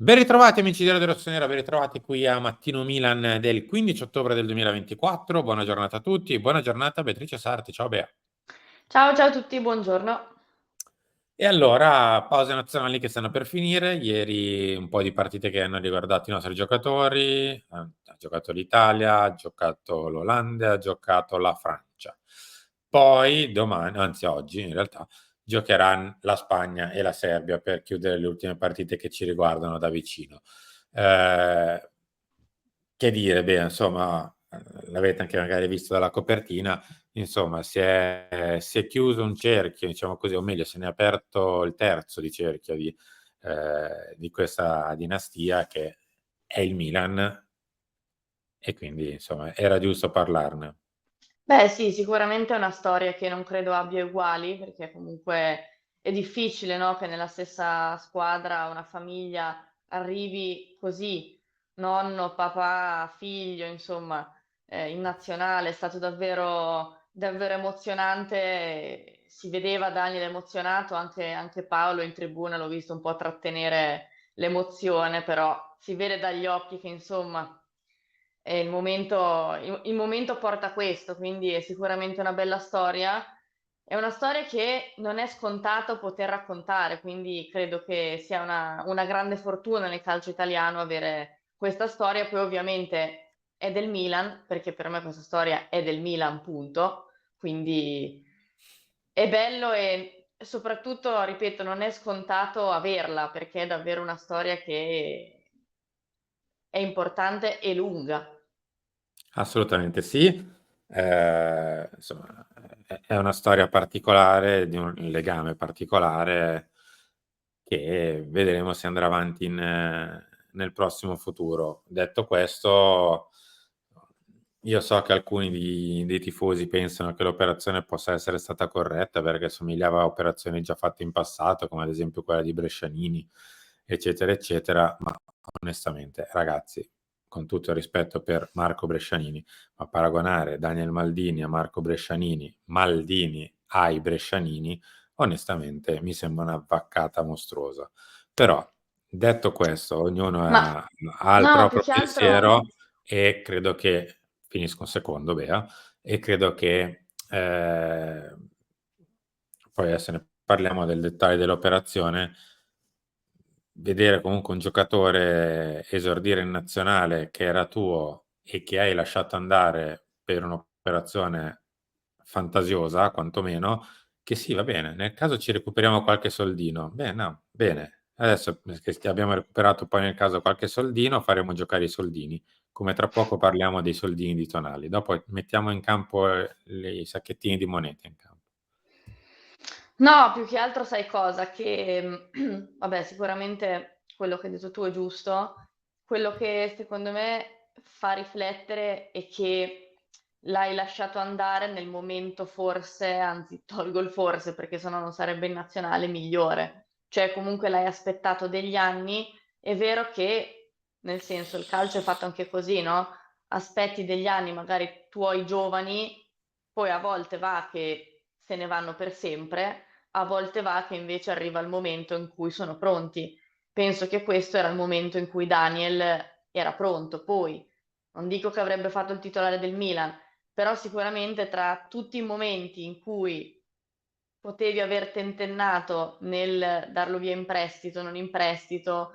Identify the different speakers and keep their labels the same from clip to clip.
Speaker 1: Ben ritrovati amici di Radio Rossonera, ben ritrovati qui a Mattino Milan del 15 ottobre del 2024. Buona giornata a tutti, buona giornata a Beatrice Sarti, ciao Bea.
Speaker 2: Ciao, ciao a tutti, buongiorno.
Speaker 1: E allora, pause nazionali che stanno per finire, ieri un po' di partite che hanno riguardato i nostri giocatori, ha giocato l'Italia, ha giocato l'Olanda, ha giocato la Francia. Poi domani, anzi oggi in realtà, giocheranno la Spagna e la Serbia per chiudere le ultime partite che ci riguardano da vicino. Eh, che dire, beh, insomma, l'avete anche magari visto dalla copertina, insomma, si è chiuso un cerchio, diciamo così, o meglio, se ne è aperto il terzo di cerchio di questa dinastia che è il Milan e quindi, insomma, era giusto parlarne.
Speaker 2: Beh, sì, sicuramente è una storia che non credo abbia uguali, perché comunque è difficile, no, che nella stessa squadra una famiglia arrivi così, nonno, papà, figlio, insomma, in nazionale. È stato davvero, davvero emozionante. Si vedeva Daniel emozionato, anche Paolo in tribuna l'ho visto un po' trattenere l'emozione, però si vede dagli occhi che, insomma, il momento porta a questo, quindi è sicuramente una bella storia. È una storia che non è scontato poter raccontare, quindi credo che sia una grande fortuna nel calcio italiano avere questa storia. Poi ovviamente è del Milan, perché per me questa storia è del Milan, punto. Quindi è bello e soprattutto, ripeto, non è scontato averla, perché è davvero una storia che è importante e lunga.
Speaker 1: Assolutamente sì. Insomma, è una storia particolare, di un legame particolare che vedremo se andrà avanti nel prossimo futuro. Detto questo, io so che alcuni dei tifosi pensano che l'operazione possa essere stata corretta perché somigliava a operazioni già fatte in passato, come ad esempio quella di Brescianini, eccetera, eccetera, ma onestamente, ragazzi, con tutto il rispetto per Marco Brescianini, ma paragonare Daniel Maldini a Marco Brescianini, Maldini ai Brescianini, onestamente mi sembra una vaccata mostruosa. Però, detto questo, ognuno
Speaker 2: Ma
Speaker 1: ha il
Speaker 2: no, più
Speaker 1: proprio
Speaker 2: che altro,
Speaker 1: pensiero e credo che, finisco un secondo, Bea, e credo che poi adesso ne parliamo del dettaglio dell'operazione, vedere comunque un giocatore esordire in nazionale che era tuo e che hai lasciato andare per un'operazione fantasiosa, quantomeno, che sì, va bene, nel caso ci recuperiamo qualche soldino. Bene, no, bene. Adesso che abbiamo recuperato poi nel caso qualche soldino, faremo giocare i soldini, come tra poco parliamo dei soldini di Tonali. Dopo mettiamo in campo i sacchettini di monete in campo.
Speaker 2: no, più che altro sai cosa? Che, vabbè, sicuramente quello che hai detto tu è giusto. Quello che secondo me fa riflettere è che l'hai lasciato andare nel momento forse, anzi tolgo il forse perché sennò non sarebbe in nazionale migliore. Cioè comunque l'hai aspettato degli anni. È vero che, nel senso, il calcio è fatto anche così, no? Aspetti degli anni, magari tuoi giovani, poi a volte va che se ne vanno per sempre, a volte va che invece arriva il momento in cui sono pronti. Penso che questo era il momento in cui Daniel era pronto. Poi non dico che avrebbe fatto il titolare del Milan, però sicuramente tra tutti i momenti in cui potevi aver tentennato nel darlo via in prestito, non in prestito,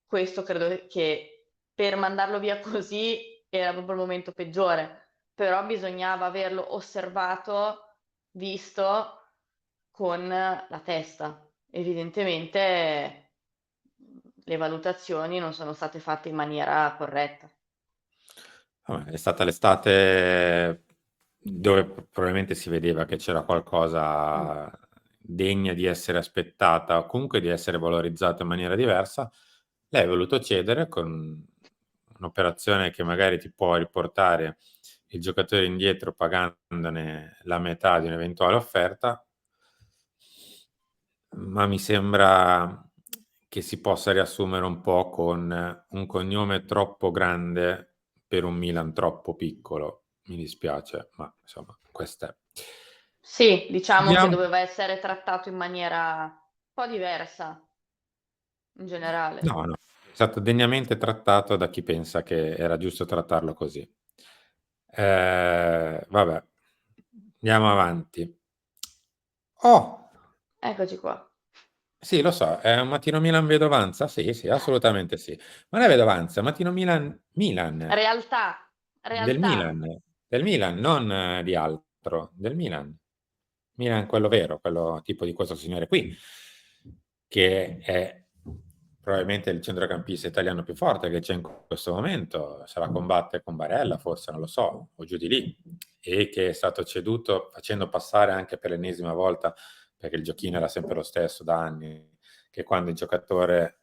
Speaker 2: questo credo che per mandarlo via così era proprio il momento peggiore, però bisognava averlo osservato, visto con la testa. Evidentemente le valutazioni non sono state fatte in maniera corretta.
Speaker 1: Vabbè, è stata l'estate dove probabilmente si vedeva che c'era
Speaker 2: Mm.
Speaker 1: qualcosa degna di essere aspettata o comunque di essere valorizzata in maniera diversa. Lei ha voluto cedere con un'operazione che magari ti può riportare il giocatore indietro pagandone la metà di un'eventuale offerta, ma mi sembra che si possa riassumere un po' con un cognome troppo grande per un Milan troppo piccolo. Mi dispiace, ma insomma, questa è.
Speaker 2: Sì, diciamo che
Speaker 1: Chiudiamo.
Speaker 2: doveva essere trattato in maniera un po' diversa in generale.
Speaker 1: No, no, stato degnamente trattato da chi pensa che era giusto trattarlo così. Vabbè, andiamo avanti. Oh,
Speaker 2: Eccoci qua.
Speaker 1: sì, lo so, è un mattino Milan vedovanza? Sì, sì, assolutamente sì. Ma non è vedovanza, è un mattino Milan, Milan,
Speaker 2: Realtà,
Speaker 1: del
Speaker 2: realtà.
Speaker 1: Milan, del Milan, non di altro, del Milan. Milan, quello vero, quello tipo di questo signore qui, che è probabilmente il centrocampista italiano più forte che c'è in questo momento, se la combatte con Barella, forse, non lo so, o giù di lì, e che è stato ceduto facendo passare anche per l'ennesima volta, perché il giochino era sempre lo stesso da anni, che quando il giocatore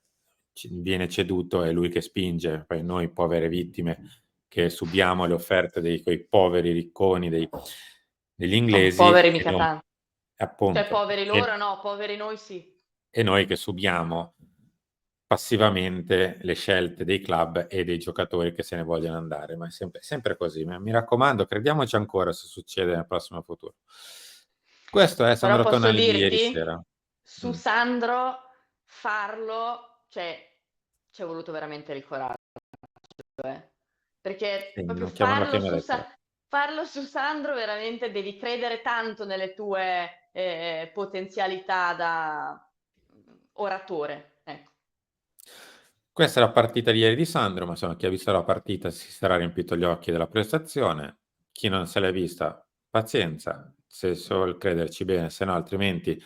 Speaker 1: viene ceduto è lui che spinge, poi noi povere vittime che subiamo le offerte di quei poveri ricconi degli
Speaker 2: No,
Speaker 1: inglesi
Speaker 2: poveri
Speaker 1: e
Speaker 2: mica
Speaker 1: non,
Speaker 2: tanto. Cioè,
Speaker 1: appunto,
Speaker 2: poveri loro no, poveri noi sì.
Speaker 1: e noi che subiamo passivamente le scelte dei club e dei giocatori che se ne vogliono andare, ma è sempre così. Mi raccomando, crediamoci ancora se succede nel prossimo futuro. Questo è
Speaker 2: Però
Speaker 1: Sandro
Speaker 2: posso
Speaker 1: Tonali di ieri
Speaker 2: dirti,
Speaker 1: sera.
Speaker 2: su
Speaker 1: Mm.
Speaker 2: Sandro farlo, cioè, ci è voluto veramente il coraggio, eh. Perché
Speaker 1: Sì,
Speaker 2: proprio
Speaker 1: non chiamano tenerezza.
Speaker 2: farlo su Sandro veramente devi credere tanto nelle tue potenzialità da oratore. Ecco.
Speaker 1: Questa è la partita di ieri di Sandro, ma insomma, chi ha visto la partita si sarà riempito gli occhi della prestazione. Chi non se l'è vista, pazienza, se vuol crederci bene, se no altrimenti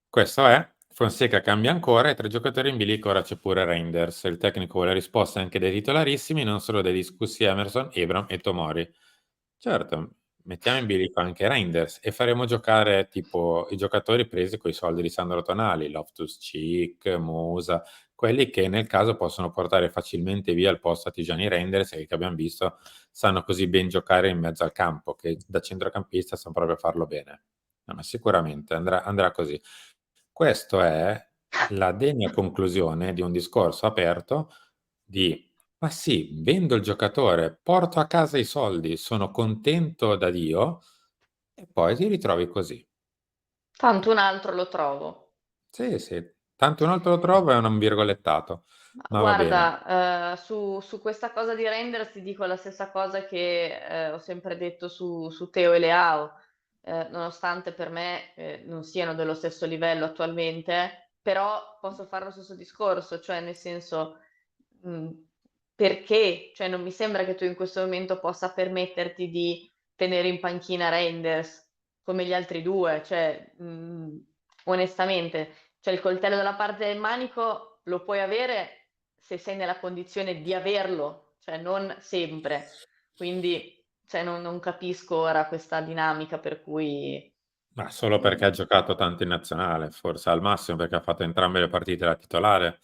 Speaker 1: questo è. Fonseca cambia ancora e tra i giocatori in bilico ora c'è pure Reinders. Il tecnico vuole risposte anche dei titolarissimi, non solo dei discussi Emerson, Ebram e Tomori. Certo, mettiamo in bilico anche Reinders e faremo giocare tipo i giocatori presi con i soldi di Sandro Tonali, Loftus-Cheek, Musa, quelli che nel caso possono portare facilmente via il posto a Tijani Reinders e che abbiamo visto sanno così ben giocare in mezzo al campo, che da centrocampista sanno proprio farlo bene. No, ma sicuramente andrà così. Questo è la degna conclusione di un discorso aperto di, ma sì, vendo il giocatore, porto a casa i soldi, sono contento da Dio e poi ti ritrovi così.
Speaker 2: Tanto un altro lo trovo.
Speaker 1: Sì, sì, tanto un altro lo trovo è un virgolettato,
Speaker 2: Ma
Speaker 1: ma va bene.
Speaker 2: guarda, su questa cosa di Renders ti dico la stessa cosa che ho sempre detto su Teo e Leao. Nonostante per me non siano dello stesso livello attualmente, però posso fare lo stesso discorso, cioè nel senso, mh, perché? Cioè non mi sembra che tu in questo momento possa permetterti di tenere in panchina Reinders come gli altri due, cioè onestamente, cioè il coltello dalla parte del manico lo puoi avere se sei nella condizione di averlo, cioè non sempre. Quindi cioè, non capisco ora questa dinamica per cui
Speaker 1: Ma solo perché ha
Speaker 2: mm,
Speaker 1: giocato tanto in nazionale, forse al massimo perché ha fatto entrambe le partite da titolare.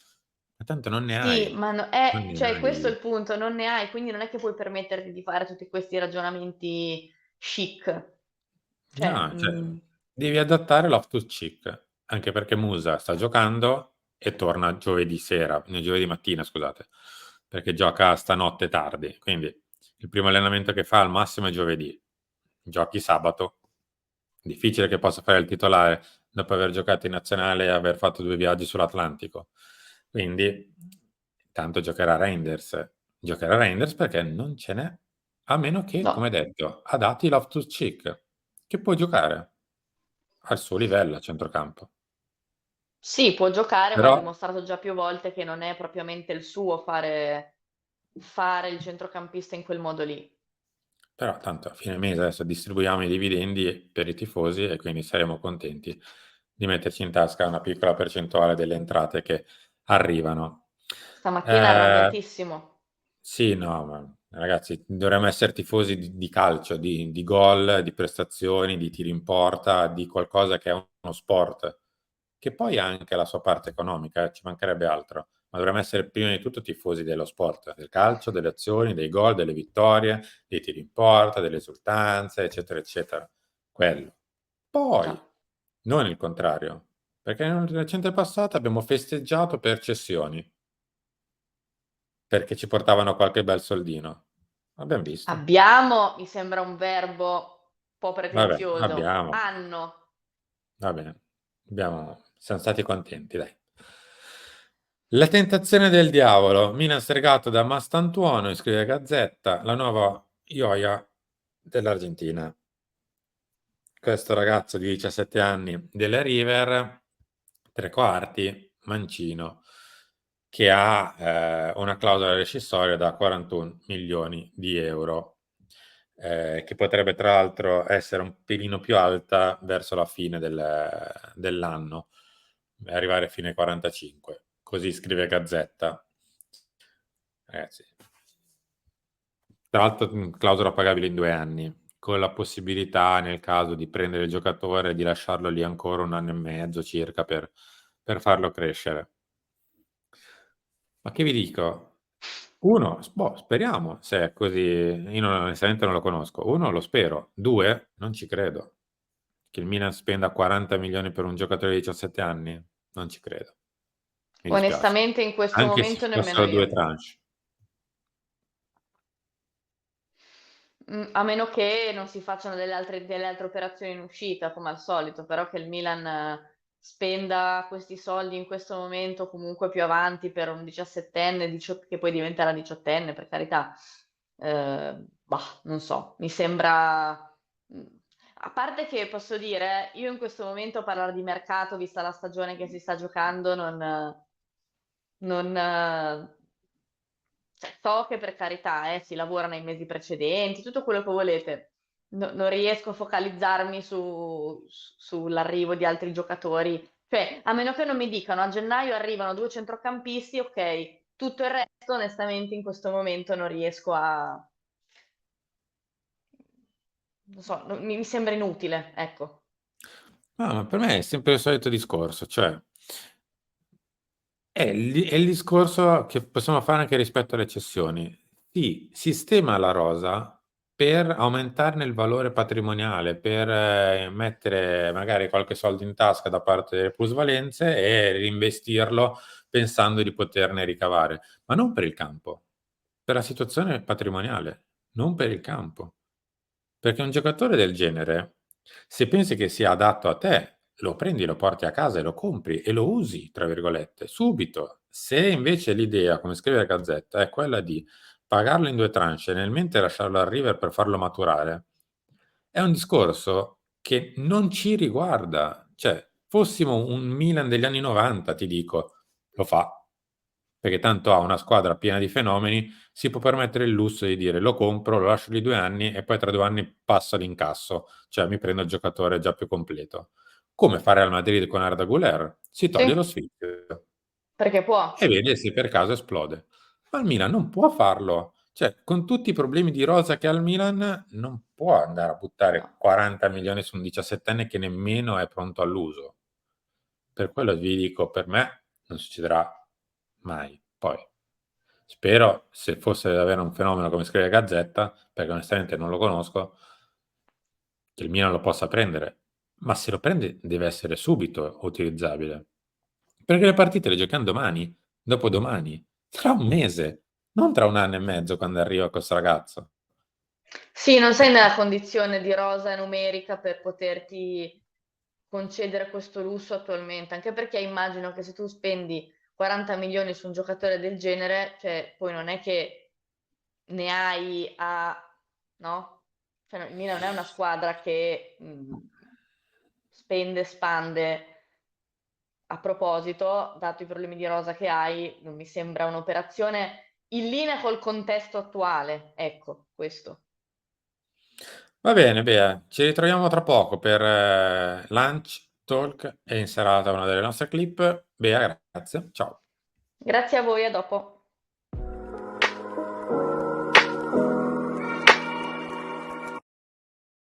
Speaker 1: Ma tanto non ne
Speaker 2: sì,
Speaker 1: hai,
Speaker 2: ma
Speaker 1: non ne
Speaker 2: cioè, questo è
Speaker 1: hai.
Speaker 2: il punto, non ne hai, quindi non è che puoi permetterti di fare tutti questi ragionamenti chic. Cioè,
Speaker 1: No, cioè, devi adattare Loftus-Cheek, anche perché Musa sta giocando e torna giovedì sera, no, giovedì mattina, scusate, perché gioca stanotte tardi, quindi il primo allenamento che fa al massimo è giovedì. Giochi sabato, difficile che possa fare il titolare dopo aver giocato in nazionale e aver fatto 2 viaggi sull'Atlantico. Quindi, tanto giocherà Reinders perché non ce n'è, a meno che, come
Speaker 2: no.
Speaker 1: detto, adatti Loftus-Cheek che può giocare al suo livello a centrocampo.
Speaker 2: Sì, può giocare, ma ha
Speaker 1: Però,
Speaker 2: dimostrato già più volte che non è propriamente il suo fare il centrocampista in quel modo lì.
Speaker 1: però tanto a fine mese adesso distribuiamo i dividendi per i tifosi e quindi saremo contenti di metterci in tasca una piccola percentuale delle entrate che arrivano.
Speaker 2: Stamattina è
Speaker 1: Eh,
Speaker 2: arrabbiatissimo.
Speaker 1: sì, no, ma ragazzi, dovremmo essere tifosi di calcio, di gol, di prestazioni, di tiri in porta, di qualcosa che è uno sport, che poi ha anche la sua parte economica, ci mancherebbe altro, ma dovremmo essere prima di tutto tifosi dello sport, del calcio, delle azioni, dei gol, delle vittorie, dei tiri in porta, delle esultanze, eccetera, eccetera. Quello. Poi,
Speaker 2: Già.
Speaker 1: non il contrario, perché nel recente passato abbiamo festeggiato per cessioni perché ci portavano qualche bel soldino. Abbiamo visto.
Speaker 2: Abbiamo, mi sembra un verbo un po'
Speaker 1: Vabbè,
Speaker 2: pretenzioso.
Speaker 1: abbiamo,
Speaker 2: Hanno.
Speaker 1: va bene. Siamo stati contenti, dai. La tentazione del diavolo, Milan stregato da Mastantuono, scrive Gazzetta, la nuova Ioia dell'Argentina. Questo ragazzo di 17 anni della River, tre quarti, mancino, che ha una clausola rescissoria da 41 milioni di euro, che potrebbe tra l'altro essere un pelino più alta verso la fine dell'anno, arrivare a fine 45. Così scrive Gazzetta. Sì. Tra l'altro, clausola pagabile in 2 anni, con la possibilità, nel caso di prendere il giocatore, di lasciarlo lì ancora un anno e mezzo circa per farlo crescere. Ma che vi dico? Uno, boh, speriamo se è così. Io onestamente non lo conosco. Uno, lo spero. Due, non ci credo. Che il Milan spenda 40 milioni per un giocatore di 17 anni? Non ci credo. Mi dispiace.
Speaker 2: Onestamente in questo
Speaker 1: Anche se
Speaker 2: momento
Speaker 1: ci
Speaker 2: nemmeno
Speaker 1: fossero due
Speaker 2: io.
Speaker 1: tranche.
Speaker 2: A meno che non si facciano delle altre operazioni in uscita, come al solito, però che il Milan spenda questi soldi in questo momento, comunque più avanti per un 17enne, che poi diventerà 18enne, per carità. Bah, non so, mi sembra. A parte che posso dire, io in questo momento parlare di mercato, vista la stagione che si sta giocando, non, cioè, so che per carità, si lavora nei mesi precedenti, tutto quello che volete. Non riesco a focalizzarmi sull'arrivo di altri giocatori. Cioè, a meno che non mi dicano a gennaio arrivano due centrocampisti, ok. Tutto il resto, onestamente, in questo momento non riesco a. Non so, mi sembra inutile, ecco.
Speaker 1: No, ma per me è sempre il solito discorso, cioè è il discorso che possiamo fare anche rispetto alle cessioni. Si sistema la rosa per aumentarne il valore patrimoniale, per mettere magari qualche soldo in tasca da parte delle plusvalenze e reinvestirlo pensando di poterne ricavare, ma non per il campo, per la situazione patrimoniale, non per il campo. Perché un giocatore del genere, se pensi che sia adatto a te, lo prendi, lo porti a casa e lo compri e lo usi, tra virgolette, subito. Se invece l'idea, come scrive la Gazzetta, è quella di pagarlo in due tranche e nel mentre lasciarlo al River per farlo maturare, è un discorso che non ci riguarda. Cioè, fossimo un Milan degli anni 90, ti dico, lo fa, perché tanto ha una squadra piena di fenomeni, si può permettere il lusso di dire lo compro, lo lascio lì 2 anni e poi tra 2 anni passo l'incasso, cioè mi prendo il giocatore già più completo. Come fare al Madrid con Arda Güler? Si toglie lo
Speaker 2: Sì,
Speaker 1: sfizio
Speaker 2: perché può.
Speaker 1: e vede se per caso esplode. Ma il Milan non può farlo. Cioè, con tutti i problemi di rosa che ha il Milan, non può andare a
Speaker 2: No.
Speaker 1: buttare 40 milioni su un 17enne che nemmeno è pronto all'uso. Per quello vi dico, per me non succederà mai. Poi, spero, se fosse davvero un fenomeno come scrive Gazzetta, perché onestamente non lo conosco, che il Milan lo possa prendere. Ma se lo prende deve essere subito utilizzabile. Perché le partite le giochiamo domani, dopodomani, tra un mese, non tra un anno e mezzo quando arriva questo ragazzo.
Speaker 2: Sì, non sei nella condizione di rosa numerica per poterti concedere questo lusso attualmente, anche perché immagino che se tu spendi 40 milioni su un giocatore del genere, cioè poi non è che ne hai no? Cioè, il Milan non è una squadra che spende, spande. A proposito, dato i problemi di rosa che hai, non mi sembra un'operazione in linea col contesto attuale. Ecco, questo.
Speaker 1: Va bene, Bea, ci ritroviamo tra poco per lunch, talk e inserata una delle nostre clip. Bea, grazie, ciao.
Speaker 2: Grazie a voi, a dopo.